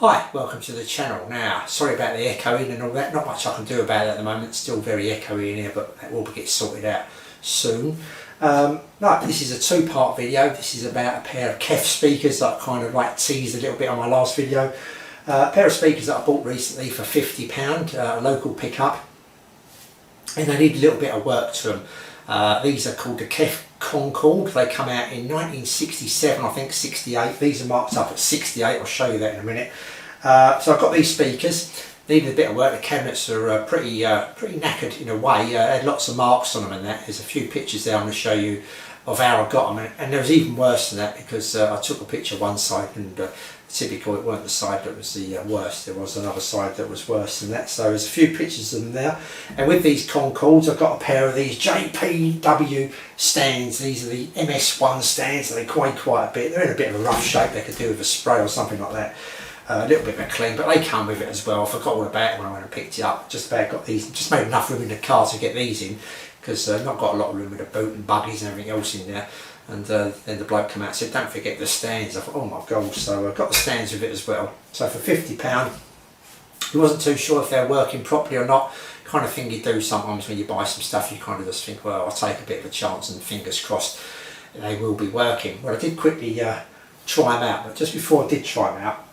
Hi, welcome to the channel. Now, sorry about the echoing and all that, not much I can do about it at the moment, it's still very echoey in here, but that will get sorted out soon. This is a two-part video. This is about a pair of KEF speakers that I kind of teased a little bit on my last video. A pair of speakers that I bought recently for £50, a local pickup, and they need a little bit of work to them. These are called the KEF Concord. They come out in 1967, I think 68. These are marked up at 68. I'll show you that in a minute. So I've got these speakers. Needed a bit of work. The cabinets are pretty knackered in a way. Had lots of marks on them and that. There's a few pictures there I'm going to show you of how I got them. And there was even worse than that because I took a picture of one side and typical, it weren't the side that was the worst. There was another side that was worse than that. So there's a few pictures of them there. And with these Concords, I've got a pair of these JPW stands. These are the MS1 stands. They weigh quite a bit. They're in a bit of a rough shape. They could do with a spray or something like that. A little bit of a clean, but they come with it as well. I forgot all about it when I went and picked it up. Just about got these. Just made enough room in the car to get these in because I've not got a lot of room with the boot and buggies and everything else in there. And then the bloke came out and said, don't forget the stands. I thought, oh my god, so I got the stands with it as well. So for £50, he wasn't too sure if they're working properly or not. Kind of thing you do sometimes when you buy some stuff, you kind of just think, well, I'll take a bit of a chance and fingers crossed they will be working. Well, I did quickly try them out, but just before I did try them out,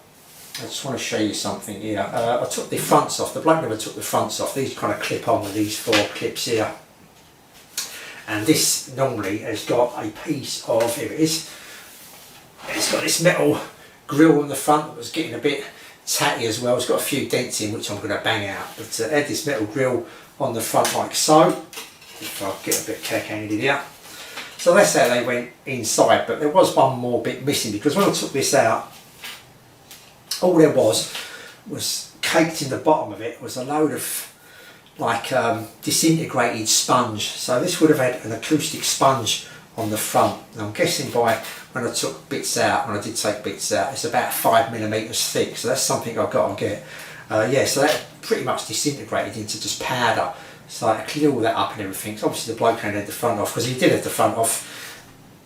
I just want to show you something here. I took the fronts off. The bloke never took the fronts off. These kind of clip on with these four clips here. And this normally has got a piece of, here it is, it's got this metal grill on the front that was getting a bit tatty as well. It's got a few dents in which I'm going to bang out, but it had this metal grill on the front like so. If I get a bit cack-handed here. So that's how they went inside, but there was one more bit missing because when I took this out, all there was caked in the bottom of it was a load of disintegrated sponge. So this would have had an acoustic sponge on the front. And I'm guessing by when I took bits out, when I did take bits out, it's about 5mm thick. So that's something I've got to get. Yeah, so that pretty much disintegrated into just powder. So I clear all that up and everything. So obviously the bloke had the front off because he did have the front off.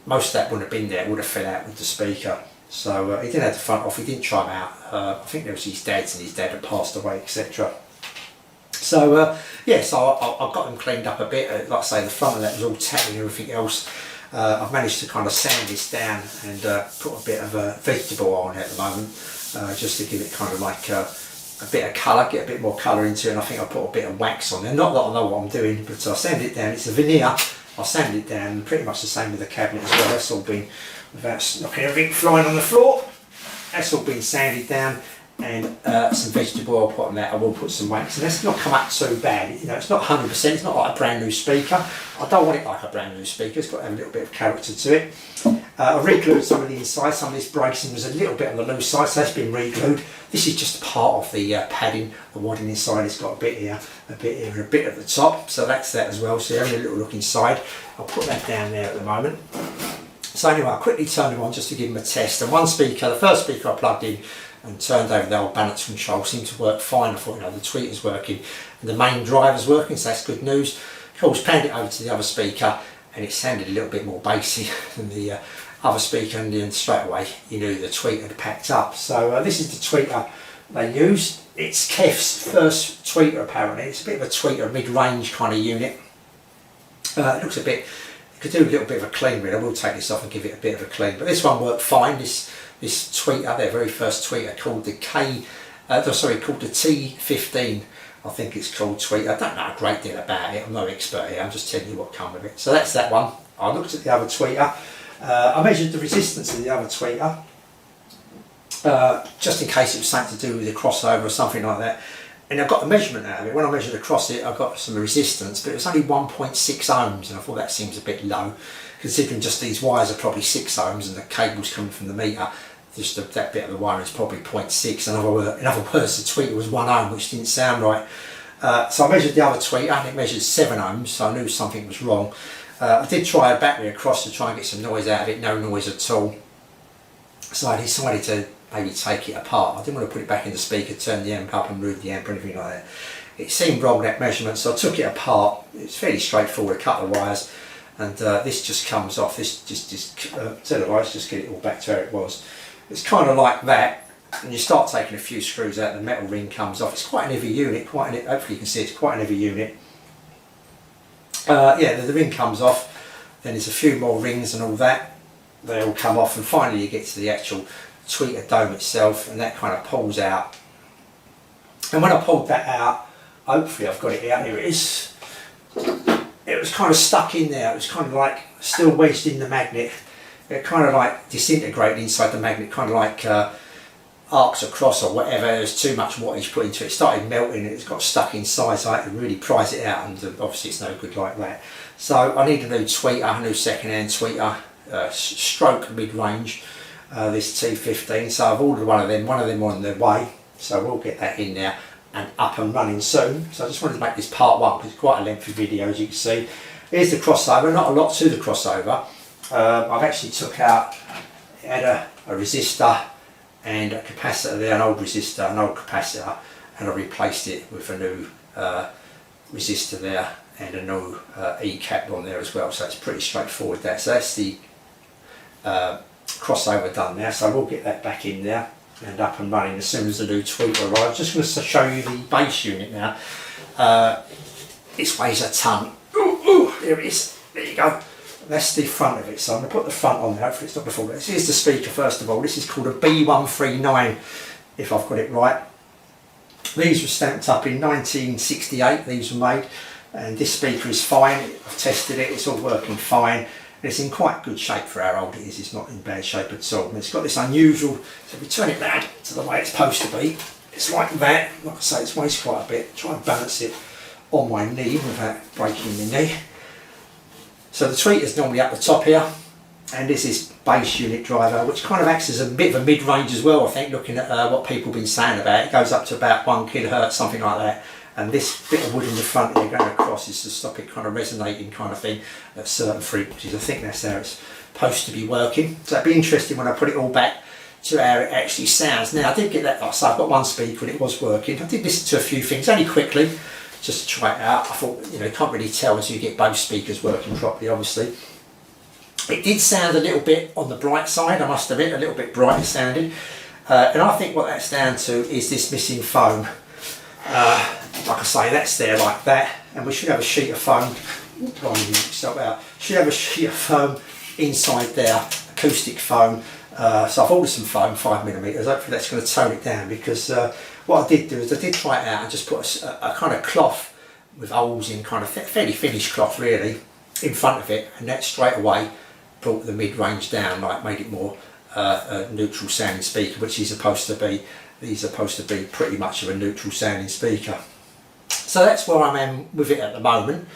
Most of that wouldn't have been there. It would have fell out with the speaker. So he did have the front off. He didn't try them out. I think there was his dad's and his dad had passed away, etc. So yeah, so I got them cleaned up a bit. Like I say, the front of that was all tatty and everything else. I've managed to kind of sand this down and put a bit of a vegetable oil on it at the moment, just to give it kind of like a bit of colour, get a bit more colour into it. And I think I put a bit of wax on there. Not that I know what I'm doing, but I sand it down. It's a veneer. I sand it down, pretty much the same with the cabinet as well. That's all been, without knocking everything flying on the floor, that's all been sanded down. And some vegetable oil put on that. I will put some wax, and that's not come out so bad. You know, it's not 100%. It's not like a brand new speaker. I don't want it like a brand new speaker. It's got to have a little bit of character to it. I re-glued some of the inside. Some of this bracing was a little bit on the loose side, so that's been re-glued. This is just part of the padding. The wadding inside. It's got a bit here, a bit here, and a bit at the top. So that's that as well. So you're having a little look inside. I'll put that down there at the moment. So anyway, I quickly turned them on just to give them a test. And one speaker, the first speaker I plugged in and turned over the old balance control, seemed to work fine. I thought, you know, the tweeter's working and the main driver's working, so that's good news. Of course, panned it over to the other speaker and it sounded a little bit more bassy than the other speaker, and then straight away you knew the tweeter had packed up. So this is the tweeter they used. It's KEF's first tweeter apparently. It's a bit of a tweeter, mid-range kind of unit. It looks a bit, you could do a little bit of a clean with it. I will take this off and give it a bit of a clean, but this one worked fine. This tweeter, their very first tweeter, called the called the T15, I think it's called, tweeter. I don't know a great deal about it. I'm no expert here. I'm just telling you what come with it. So that's that one. I looked at the other tweeter. I measured the resistance of the other tweeter, just in case it was something to do with the crossover or something like that. And I got the measurement out of it. When I measured across it, I got some resistance, but it was only 1.6 ohms, and I thought that seems a bit low, considering just these wires are probably 6 ohms and the cable's coming from the meter. Just that bit of the wire is probably 0.6. In other words, the tweeter was 1 ohm, which didn't sound right. So I measured the other tweeter and it measured 7 ohms, so I knew something was wrong. I did try a battery across to try and get some noise out of it, no noise at all. So I decided to maybe take it apart. I didn't want to put it back in the speaker, turn the amp up and move the amp or anything like that. It seemed wrong, that measurement, so I took it apart. It's fairly straightforward, a couple of wires, and this just comes off. This just get it all back to where it was. It's kind of like that, and you start taking a few screws out, the metal ring comes off. It's quite an heavy unit, hopefully you can see it's quite an heavy unit. Yeah, the ring comes off, then there's a few more rings and all that, they all come off, and finally you get to the actual tweeter dome itself, and that kind of pulls out. And when I pulled that out, hopefully I've got it out, here it is. It was kind of stuck in there, it was kind of like still wedged in the magnet. It kind of like disintegrated inside the magnet, kind of like arcs across or whatever. There's too much wattage put into it. It started melting and it's got stuck inside, so I had to really prise it out, and obviously it's no good like that. So I need a new tweeter, a new second-hand tweeter, stroke mid-range, this T15. So I've ordered one of them on the way, so we'll get that in there and up and running soon. So I just wanted to make this part one because it's quite a lengthy video, as you can see. Here's the crossover, not a lot to the crossover. I've actually took out, it had a resistor and a capacitor there, an old resistor, an old capacitor, and I replaced it with a new resistor there and a new E-cap on there as well, so it's pretty straightforward that. So that's the crossover done now, so we'll get that back in there and up and running as soon as the new tweeter arrives. Just going to show you the base unit now. This weighs a ton. Ooh, there it is, there you go. That's the front of it, so I'm going to put the front on there, hopefully it's not before this. Here's the speaker first of all. This is called a B139, if I've got it right. These were stamped up in 1968, these were made, and this speaker is fine. I've tested it, it's all working fine. It's in quite good shape for how old it is, it's not in bad shape at all. And it's got this unusual, so if we turn it round to the way it's supposed to be, it's like that. Like I say, it weighs quite a bit. Try and balance it on my knee without breaking the knee. So the tweeter's normally up the top here, and this is base unit driver, which kind of acts as a bit of a mid-range as well, I think, looking at what people have been saying about it. It goes up to about 1 kHz, something like that. And this bit of wood in the front that you're going across is to stop it kind of resonating kind of thing at certain frequencies. I think that's how it's supposed to be working. So it'd be interesting when I put it all back to how it actually sounds. Now I did get that, so I've got one speaker and it was working. I did listen to a few things, only quickly, just to try it out. I thought, you know, you can't really tell until you get both speakers working properly, obviously. It did sound a little bit on the bright side, I must admit, a little bit brighter sounding. And I think what that's down to is this missing foam. Like I say, that's there like that, and we should have a sheet of foam. Should have a sheet of foam inside there, acoustic foam. So I've ordered some foam, 5mm. Hopefully that's going to tone it down, because what I did do is I did try it out and just put a kind of cloth with holes in, kind of fairly finished cloth really, in front of it, and that straight away brought the mid-range down, like made it more a neutral sounding speaker, which is supposed to be. These are supposed to be pretty much of a neutral sounding speaker. So that's where I am with it at the moment.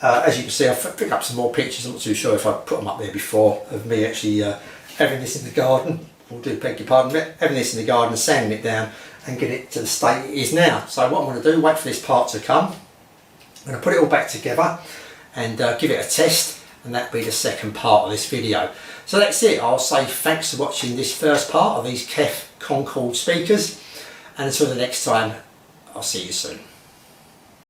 As you can see, I've picked up some more pictures. I'm not too sure if I put them up there before, of me actually having this in the garden, or do beg your pardon, having this in the garden, sanding it down and get it to the state it is now. So what I'm going to do, wait for this part to come. I'm going to put it all back together and give it a test, and that'll be the second part of this video. So that's it. I'll say thanks for watching this first part of these KEF Concord speakers, and until the next time, I'll see you soon.